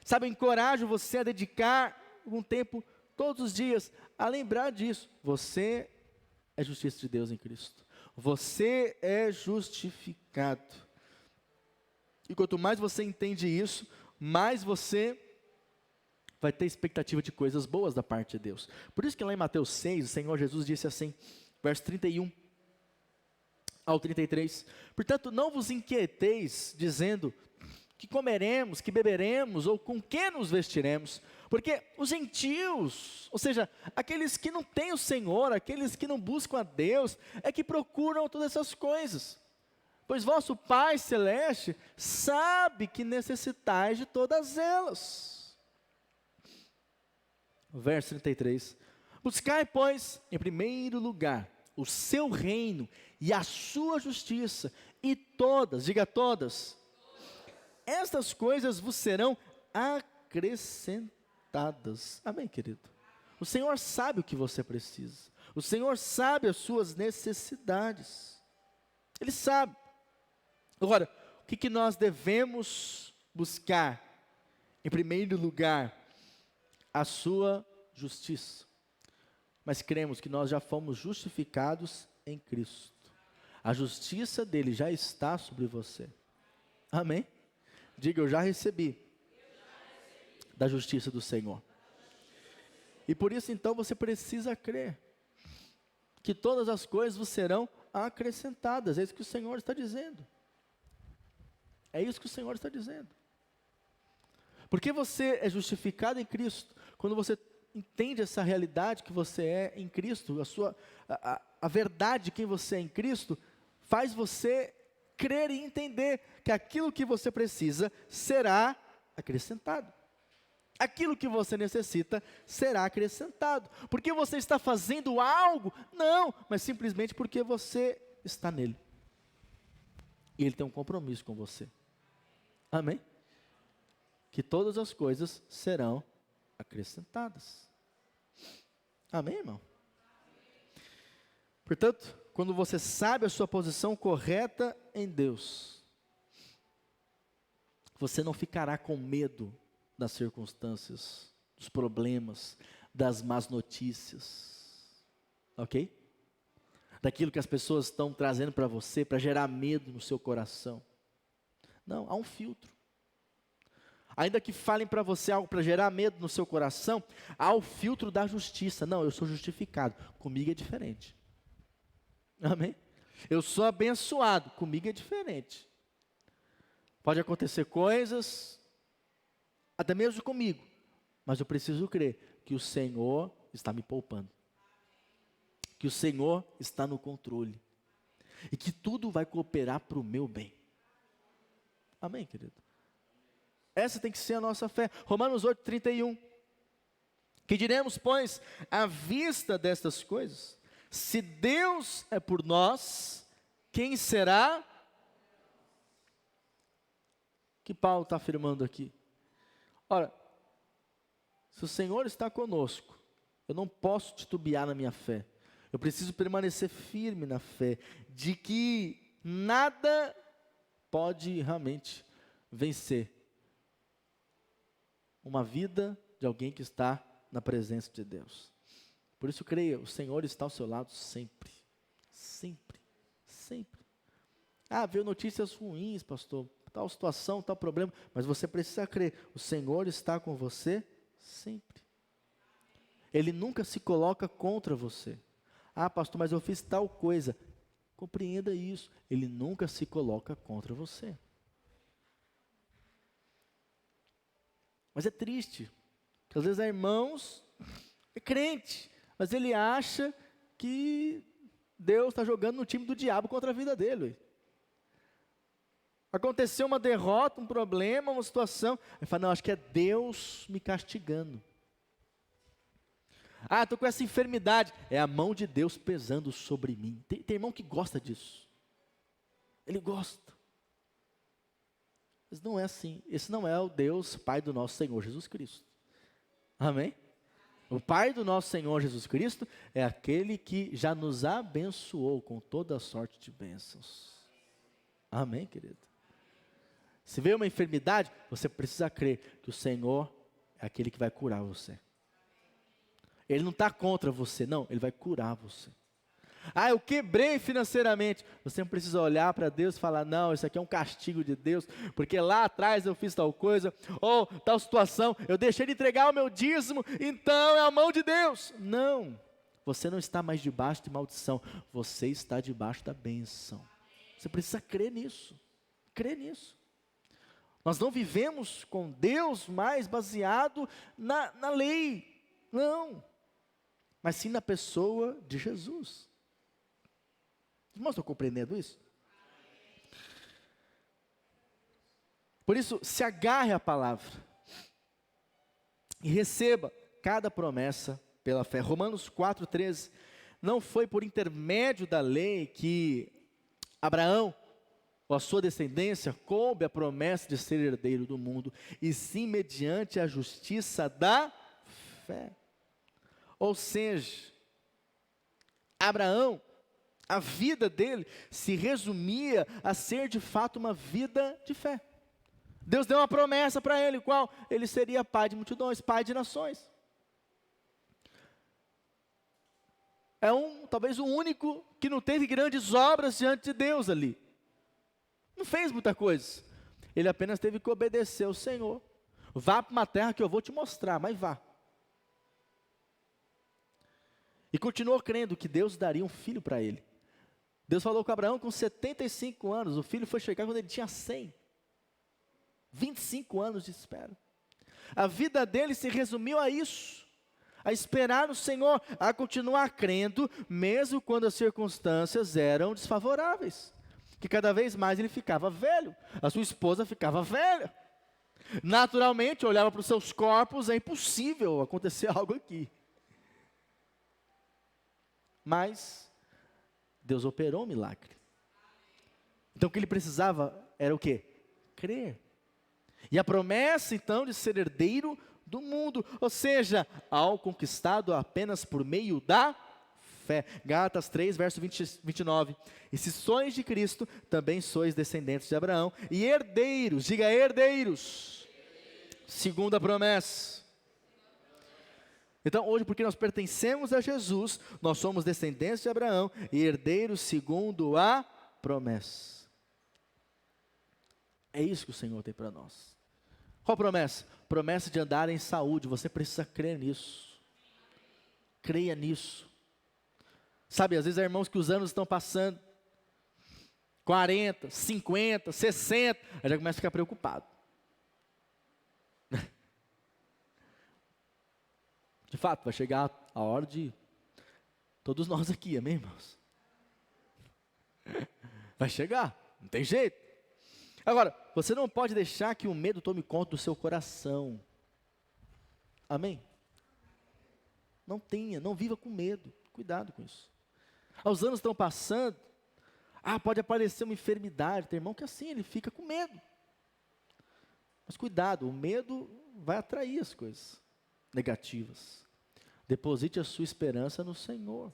Sabe, eu encorajo você a dedicar um tempo todos os dias a lembrar disso. Você é justiça de Deus em Cristo. Você é justificado. E quanto mais você entende isso, mais você vai ter expectativa de coisas boas da parte de Deus. Por isso que lá em Mateus 6, o Senhor Jesus disse assim, verso 31 ao 33, portanto, não vos inquieteis, dizendo, que comeremos, que beberemos, ou com que nos vestiremos, porque os gentios, ou seja, aqueles que não têm o Senhor, aqueles que não buscam a Deus, é que procuram todas essas coisas, pois vosso Pai Celeste sabe que necessitais de todas elas. Verso 33, buscai, pois, em primeiro lugar, o seu reino e a sua justiça, e todas, diga todas, estas coisas vos serão acrescentadas. Amém, querido? O Senhor sabe o que você precisa. O Senhor sabe as suas necessidades. Ele sabe. Agora, o que nós devemos buscar? Em primeiro lugar, a sua justiça. Mas cremos que nós já fomos justificados em Cristo. A justiça dele já está sobre você. Amém? Diga, eu já recebi da justiça do Senhor. E por isso então você precisa crer que todas as coisas vos serão acrescentadas. É isso que o Senhor está dizendo. É isso que o Senhor está dizendo. Porque você é justificado em Cristo, quando você entende essa realidade que você é em Cristo, a verdade de quem você é em Cristo, faz você crer e entender que aquilo que você precisa será acrescentado. Aquilo que você necessita será acrescentado. Porque você está fazendo algo? Não, mas simplesmente porque você está nele. E ele tem um compromisso com você. Amém? Que todas as coisas serão acrescentadas. Amém, irmão? Portanto, quando você sabe a sua posição correta em Deus, você não ficará com medo das circunstâncias, dos problemas, das más notícias, ok? Daquilo que as pessoas estão trazendo para você, para gerar medo no seu coração. Não, há um filtro. Ainda que falem para você algo para gerar medo no seu coração, há o filtro da justiça. Não, eu sou justificado, comigo é diferente. Amém? Eu sou abençoado, comigo é diferente. Pode acontecer coisas, até mesmo comigo, mas eu preciso crer que o Senhor está me poupando, que o Senhor está no controle, e que tudo vai cooperar para o meu bem. Amém, querido? Essa tem que ser a nossa fé. Romanos 8:31. Que diremos, pois, à vista destas coisas? Se Deus é por nós, quem será? Que Paulo está afirmando aqui. Ora, se o Senhor está conosco, eu não posso titubear na minha fé. Eu preciso permanecer firme na fé, de que nada pode realmente vencer uma vida de alguém que está na presença de Deus. Por isso creia, o Senhor está ao seu lado sempre, sempre, sempre. Ah, veio notícias ruins, pastor, tal situação, tal problema, mas você precisa crer, o Senhor está com você sempre. Ele nunca se coloca contra você. Ah, pastor, mas eu fiz tal coisa. Compreenda isso, ele nunca se coloca contra você. Mas é triste, porque às vezes há irmãos, é crente, mas ele acha que Deus está jogando no time do diabo contra a vida dele. Aconteceu uma derrota, um problema, uma situação, ele fala, não, acho que é Deus me castigando. Ah, estou com essa enfermidade, é a mão de Deus pesando sobre mim. Tem irmão que gosta disso, ele gosta. Mas não é assim, esse não é o Deus Pai do nosso Senhor Jesus Cristo. Amém? O Pai do nosso Senhor Jesus Cristo é aquele que já nos abençoou com toda a sorte de bênçãos. Amém, querido? Se veio uma enfermidade, você precisa crer que o Senhor é aquele que vai curar você. Ele não está contra você, não, Ele vai curar você. Ah, eu quebrei financeiramente. Você não precisa olhar para Deus e falar, não, isso aqui é um castigo de Deus, porque lá atrás eu fiz tal coisa, ou tal situação, eu deixei de entregar o meu dízimo, então é a mão de Deus. Não, você não está mais debaixo de maldição, você está debaixo da bênção. Você precisa crer nisso, crer nisso. Nós não vivemos com Deus mais baseado na lei, não, mas sim na pessoa de Jesus. Os irmãos estão compreendendo isso? Por isso, se agarre à palavra e receba cada promessa pela fé. Romanos 4,13, não foi por intermédio da lei que Abraão, ou a sua descendência, coube a promessa de ser herdeiro do mundo, e sim mediante a justiça da fé. Ou seja, Abraão, a vida dele se resumia a ser de fato uma vida de fé. Deus deu uma promessa para ele, qual? Ele seria pai de multidões, pai de nações. É talvez o único que não teve grandes obras diante de Deus ali. Não fez muita coisa. Ele apenas teve que obedecer ao Senhor. Vá para uma terra que eu vou te mostrar, mas vá. E continuou crendo que Deus daria um filho para ele. Deus falou com Abraão com 75 anos, o filho foi chegar quando ele tinha 100. 25 anos de espera. A vida dele se resumiu a isso, a esperar no Senhor, a continuar crendo, mesmo quando as circunstâncias eram desfavoráveis. Que cada vez mais ele ficava velho, a sua esposa ficava velha. Naturalmente, olhava para os seus corpos, é impossível acontecer algo aqui. Mas Deus operou um milagre. Então o que ele precisava era o quê? Crer. E a promessa então de ser herdeiro do mundo, ou seja, ao conquistado apenas por meio da fé. Gálatas 3, verso 29. E se sois de Cristo, também sois descendentes de Abraão e herdeiros, diga herdeiros, segundo a promessa. Então hoje, porque nós pertencemos a Jesus, nós somos descendentes de Abraão e herdeiros segundo a promessa. É isso que o Senhor tem para nós. Qual promessa? Promessa de andar em saúde. Você precisa crer nisso. Creia nisso. Sabe, às vezes há irmãos que os anos estão passando, 40, 50, 60, aí já começa a ficar preocupado. De fato, vai chegar a hora de todos nós aqui, amém, irmãos? Vai chegar, não tem jeito. Agora, você não pode deixar que o medo tome conta do seu coração. Amém? Não viva com medo. Cuidado com isso. Os anos estão passando. Pode aparecer uma enfermidade. Tem irmão que assim, ele fica com medo. Mas cuidado, o medo vai atrair as coisas negativas. Deposite a sua esperança no Senhor.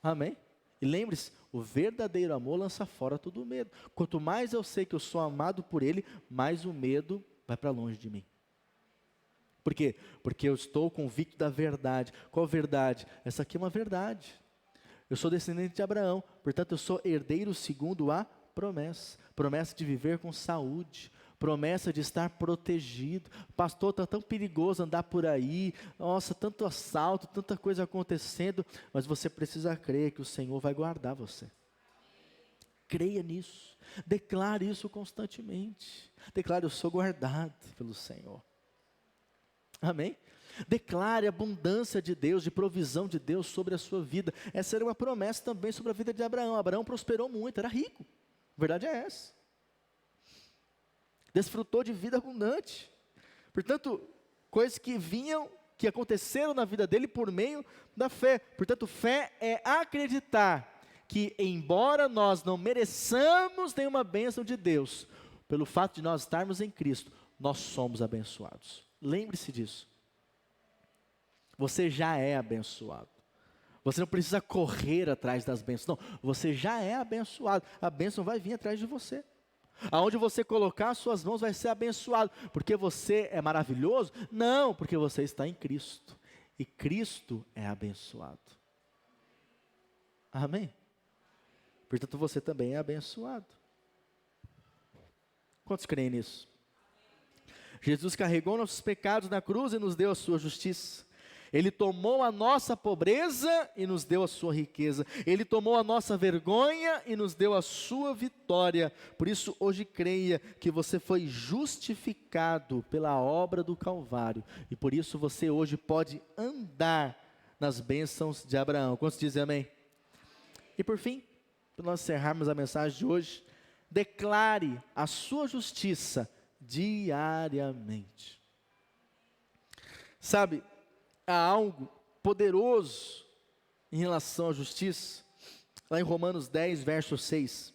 Amém? E lembre-se, o verdadeiro amor lança fora todo o medo. Quanto mais eu sei que eu sou amado por Ele, mais o medo vai para longe de mim. Por quê? Porque eu estou convicto da verdade. Qual verdade? Essa aqui é uma verdade. Eu sou descendente de Abraão, portanto eu sou herdeiro segundo a promessa. Promessa de viver com saúde. Promessa de estar protegido. Pastor, está tão perigoso andar por aí. Nossa, tanto assalto, tanta coisa acontecendo. Mas você precisa crer que o Senhor vai guardar você. Creia nisso. Declare isso constantemente. Declare, eu sou guardado pelo Senhor. Amém? Declare a abundância de Deus, de provisão de Deus sobre a sua vida. Essa era uma promessa também sobre a vida de Abraão. Abraão prosperou muito, era rico. A verdade é essa. Desfrutou de vida abundante. Portanto, coisas que aconteceram na vida dele por meio da fé. Portanto, fé é acreditar que, embora nós não mereçamos nenhuma bênção de Deus, pelo fato de nós estarmos em Cristo, nós somos abençoados. Lembre-se disso. Você já é abençoado. Você não precisa correr atrás das bênçãos, não. Você já é abençoado. A bênção vai vir atrás de você. Aonde você colocar as suas mãos vai ser abençoado. Porque você é maravilhoso? Não, porque você está em Cristo. E Cristo é abençoado. Amém? Portanto, você também é abençoado. Quantos creem nisso? Jesus carregou nossos pecados na cruz e nos deu a sua justiça. Ele tomou a nossa pobreza e nos deu a sua riqueza. Ele tomou a nossa vergonha e nos deu a sua vitória. Por isso, hoje creia que você foi justificado pela obra do Calvário. E por isso você hoje pode andar nas bênçãos de Abraão. Quantos dizem amém? E por fim, para nós encerrarmos a mensagem de hoje, declare a sua justiça diariamente. Sabe, há algo poderoso em relação à justiça, lá em Romanos 10, verso 6.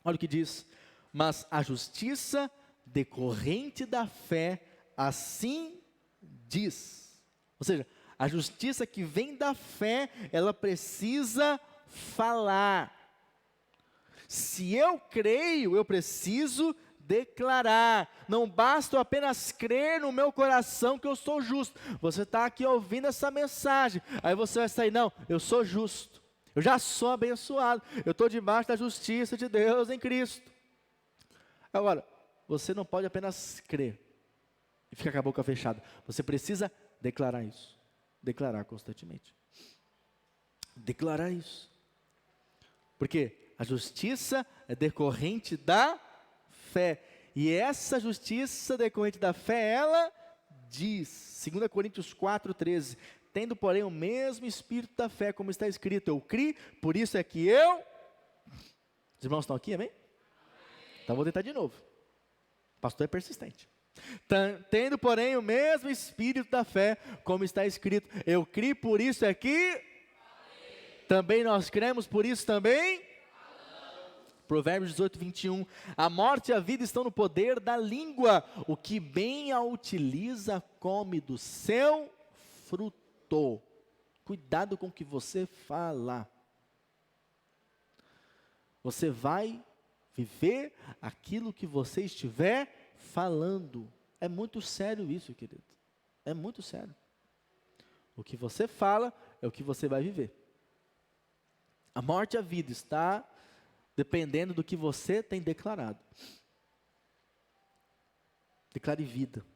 Olha o que diz: mas a justiça decorrente da fé assim diz. Ou seja, a justiça que vem da fé, ela precisa falar. Se eu creio, eu preciso declarar. Não basta eu apenas crer no meu coração que eu sou justo. Você está aqui ouvindo essa mensagem, aí você vai sair: não, eu sou justo, eu já sou abençoado, eu estou debaixo da justiça de Deus em Cristo. Agora, você não pode apenas crer e ficar com a boca fechada. Você precisa declarar isso. Declarar constantemente. Declarar isso. Porque a justiça é decorrente da fé. E essa justiça decorrente da fé, ela diz, 2 Coríntios 4,13, tendo porém o mesmo espírito da fé, como está escrito, eu criei, por isso é que eu... Os irmãos estão aqui, amém? Então vou tentar de novo. O pastor é persistente. Tendo porém o mesmo espírito da fé, como está escrito, eu criei, por isso é que... Também nós cremos, por isso também... Provérbios 18, 21, a morte e a vida estão no poder da língua, o que bem a utiliza come do seu fruto. Cuidado com o que você fala. Você vai viver aquilo que você estiver falando. É muito sério isso, querido. É muito sério. O que você fala é o que você vai viver. A morte e a vida está dependendo do que você tem declarado. Declare vida.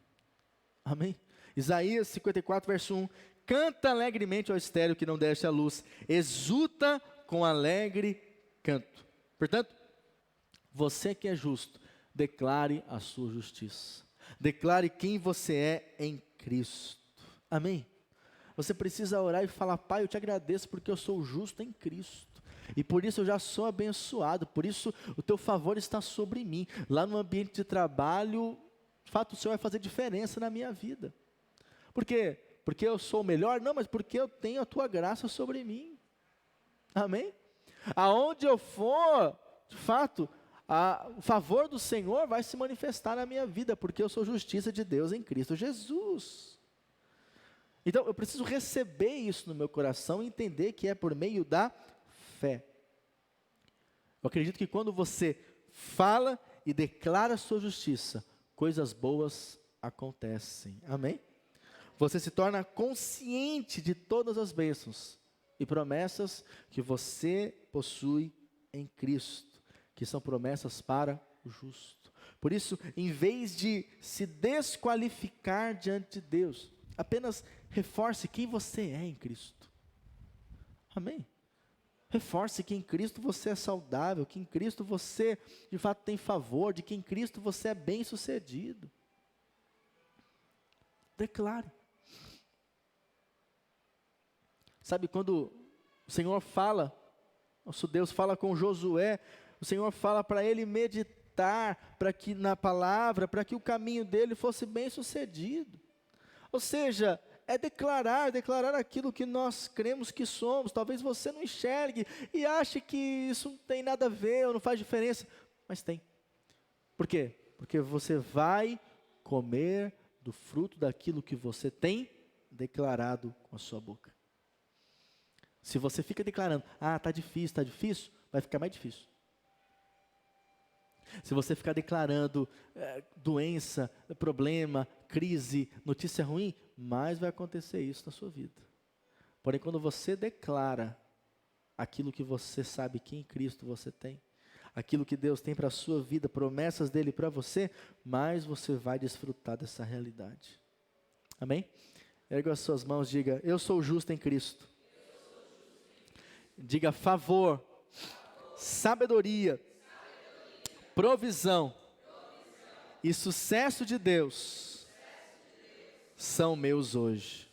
Amém? Isaías 54, verso 1. Canta alegremente ao estéril que não desce a luz. Exulta com alegre canto. Portanto, você que é justo, declare a sua justiça. Declare quem você é em Cristo. Amém? Você precisa orar e falar: Pai, eu te agradeço porque eu sou justo em Cristo. E por isso eu já sou abençoado, por isso o teu favor está sobre mim. Lá no ambiente de trabalho, de fato o Senhor vai fazer diferença na minha vida. Por quê? Porque eu sou o melhor? Não, mas porque eu tenho a tua graça sobre mim. Amém? Aonde eu for, de fato, o favor do Senhor vai se manifestar na minha vida, porque eu sou justiça de Deus em Cristo Jesus. Então eu preciso receber isso no meu coração e entender que é por meio da fé. Eu acredito que quando você fala e declara a sua justiça, coisas boas acontecem. Amém? Você se torna consciente de todas as bênçãos e promessas que você possui em Cristo, que são promessas para o justo. Por isso, em vez de se desqualificar diante de Deus, apenas reforce quem você é em Cristo. Amém? Reforce que em Cristo você é saudável, que em Cristo você de fato tem favor, de que em Cristo você é bem-sucedido. Declare. Sabe, quando o Senhor fala, nosso Deus fala com Josué, o Senhor fala para ele meditar para que na palavra, para que o caminho dele fosse bem-sucedido. Ou seja, é declarar aquilo que nós cremos que somos. Talvez você não enxergue e ache que isso não tem nada a ver ou não faz diferença, mas tem. Por quê? Porque você vai comer do fruto daquilo que você tem declarado com a sua boca. Se você fica declarando, está difícil, vai ficar mais difícil. Se você ficar declarando doença, problema, crise, notícia ruim, mais vai acontecer isso na sua vida. Porém, quando você declara aquilo que você sabe que em Cristo você tem, aquilo que Deus tem para a sua vida, promessas dele para você, mais você vai desfrutar dessa realidade. Amém? Erga as suas mãos, diga, eu sou justo em Cristo. Diga favor, sabedoria, provisão e sucesso de Deus são meus hoje.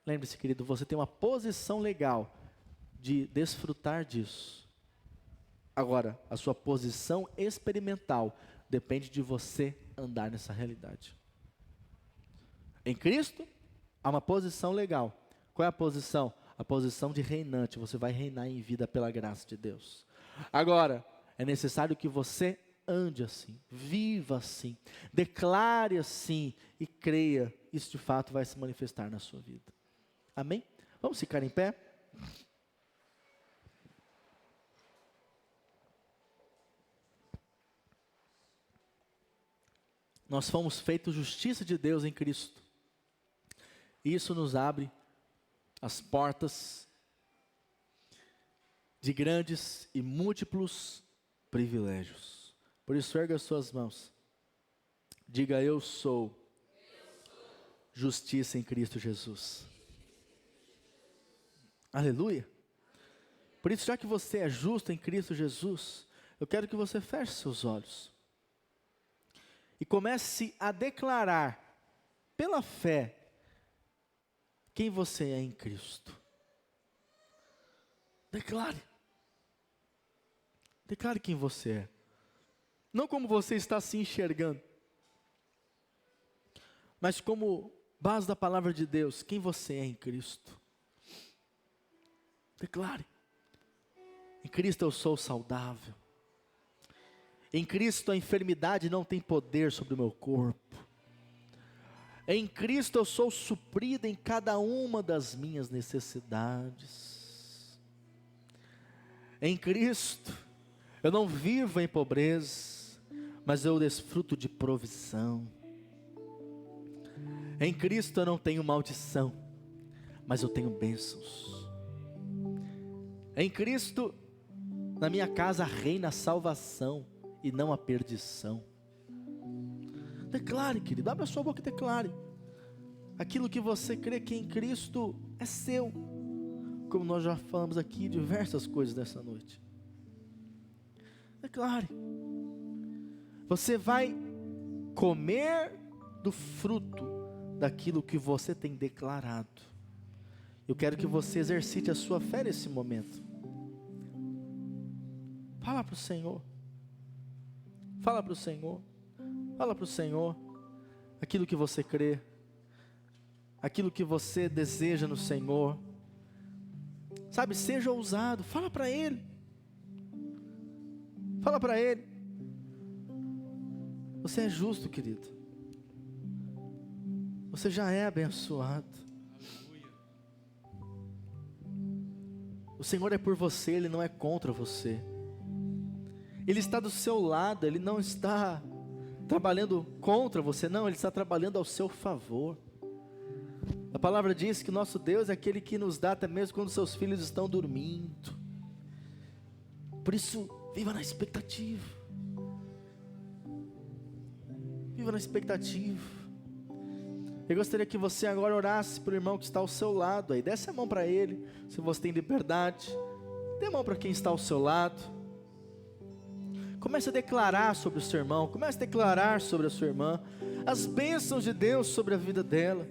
Lembre-se, querido, você tem uma posição legal de desfrutar disso. Agora, a sua posição experimental depende de você andar nessa realidade. Em Cristo, há uma posição legal. Qual é a posição? A posição de reinante. Você vai reinar em vida pela graça de Deus. Agora, é necessário que você ande assim, viva assim, declare assim e creia. Isso de fato vai se manifestar na sua vida. Amém? Vamos ficar em pé? Nós fomos feitos justiça de Deus em Cristo. Isso nos abre as portas de grandes e múltiplos privilégios. Por isso, erga as suas mãos. Diga, eu sou justiça em Cristo Jesus. Aleluia. Por isso, já que você é justo em Cristo Jesus, eu quero que você feche seus olhos e comece a declarar, pela fé, quem você é em Cristo. Declare. Declare quem você é. Não como você está se enxergando, mas como base da palavra de Deus, quem você é em Cristo. Declare. Em Cristo eu sou saudável. Em Cristo a enfermidade não tem poder sobre o meu corpo. Em Cristo eu sou suprido em cada uma das minhas necessidades. Em Cristo eu não vivo em pobreza, mas eu desfruto de provisão. Em Cristo eu não tenho maldição, mas eu tenho bênçãos. Em Cristo, na minha casa reina a salvação e não a perdição. Declare, querido, abra a sua boca e declare. Aquilo que você crê que em Cristo é seu. Como nós já falamos aqui diversas coisas nessa noite. Declare. Você vai comer do fruto daquilo que você tem declarado. Eu quero que você exercite a sua fé nesse momento. Fala para o Senhor. Fala para o Senhor. Fala para o Senhor aquilo que você crê, aquilo que você deseja no Senhor. Sabe, seja ousado, fala para Ele. Fala para Ele. Você é justo, querido. Você já é abençoado. O Senhor é por você, Ele não é contra você. Ele está do seu lado, Ele não está trabalhando contra você, não, Ele está trabalhando ao seu favor. A palavra diz que nosso Deus é aquele que nos dá até mesmo quando seus filhos estão dormindo. Por isso, viva na expectativa. Viva na expectativa. Eu gostaria que você agora orasse para o irmão que está ao seu lado aí. Desce a mão para ele, se você tem liberdade. Dê a mão para quem está ao seu lado. Comece a declarar sobre o seu irmão, comece a declarar sobre a sua irmã, as bênçãos de Deus sobre a vida dela.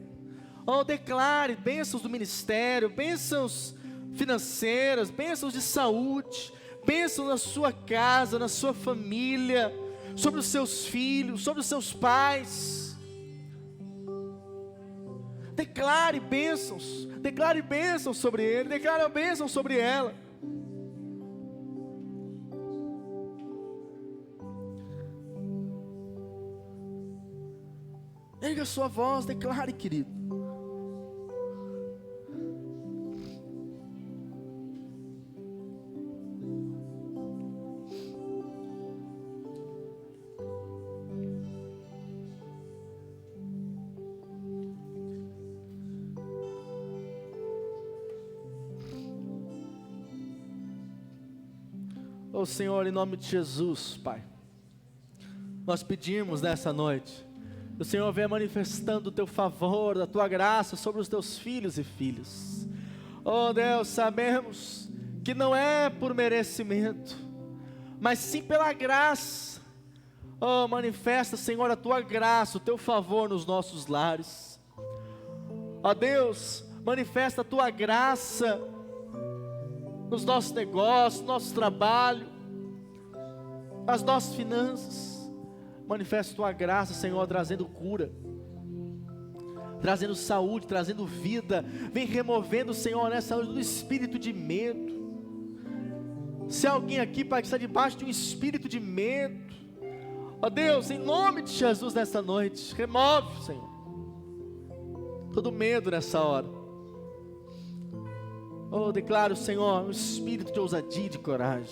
Oh, declare bênçãos do ministério, bênçãos financeiras, bênçãos de saúde, bênçãos na sua casa, na sua família, sobre os seus filhos, sobre os seus pais. Declare bênçãos sobre ele, declare a bênção sobre ela. Erga a sua voz, declare, querido. Oh Senhor, em nome de Jesus, Pai, nós pedimos nessa noite, o Senhor venha manifestando o Teu favor, a Tua graça sobre os Teus filhos e filhas. Oh Deus, sabemos que não é por merecimento, mas sim pela graça. Oh, manifesta, Senhor, a Tua graça, o Teu favor nos nossos lares. Oh Deus, manifesta a Tua graça nos nossos negócios, no nosso trabalho, as nossas finanças. Manifesta a Tua graça, Senhor, trazendo cura, trazendo saúde, trazendo vida. Vem removendo, Senhor, nessa noite, do espírito de medo. Se há alguém aqui, Pai, que está debaixo de um espírito de medo, ó Deus, em nome de Jesus, nessa noite, remove, Senhor, todo medo nessa hora. Oh, declaro, Senhor, um espírito de ousadia e de coragem,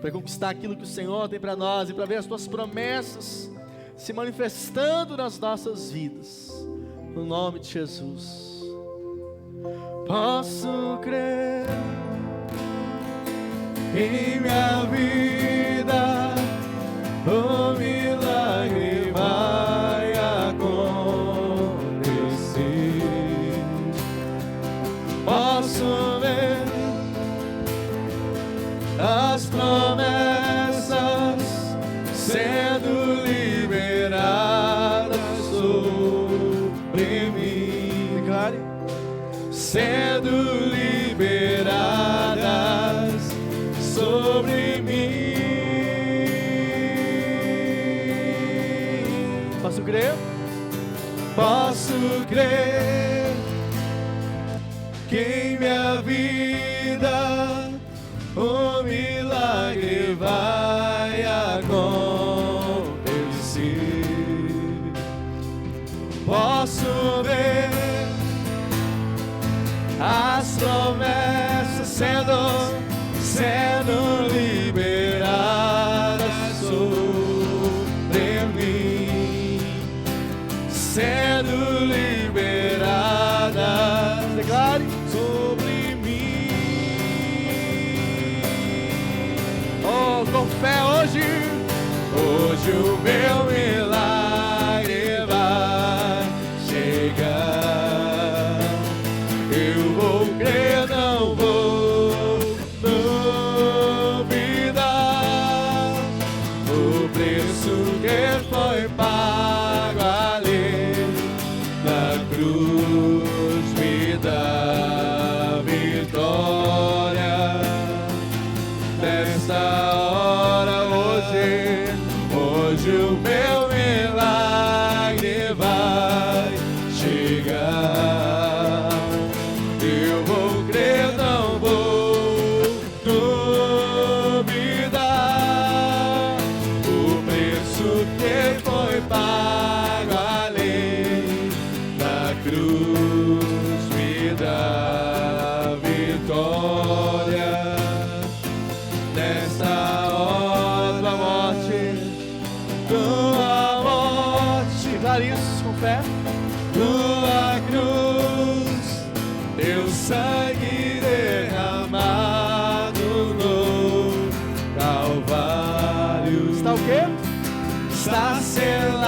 para conquistar aquilo que o Senhor tem para nós, e para ver as Tuas promessas se manifestando nas nossas vidas, no nome de Jesus. Posso crer em minha vida, o milagre vai acontecer. Posso ver as promessas sendo liberadas sobre mim. Declare. Sendo liberadas sobre mim. Posso crer? Posso crer que em minha vida o milagre vai acontecer. Posso ver as promessas sendo liberadas sobre mim, sendo liberadas, declare, sobre mim. Oh, com fé hoje o meu milagre vai chegar. Eu vou crer, não vou duvidar. O preço que foi pago ali na cruz me dá vitória. Nesta hora, hoje o meu milagre vai chegar. Eu vou crer, não vou duvidar. O preço que foi pago ali na cruz me dá vitória. Nesta hora da morte, tua morte, declare isso com fé. Tua cruz, teu sangue derramado no Calvário. Está o quê? Está selado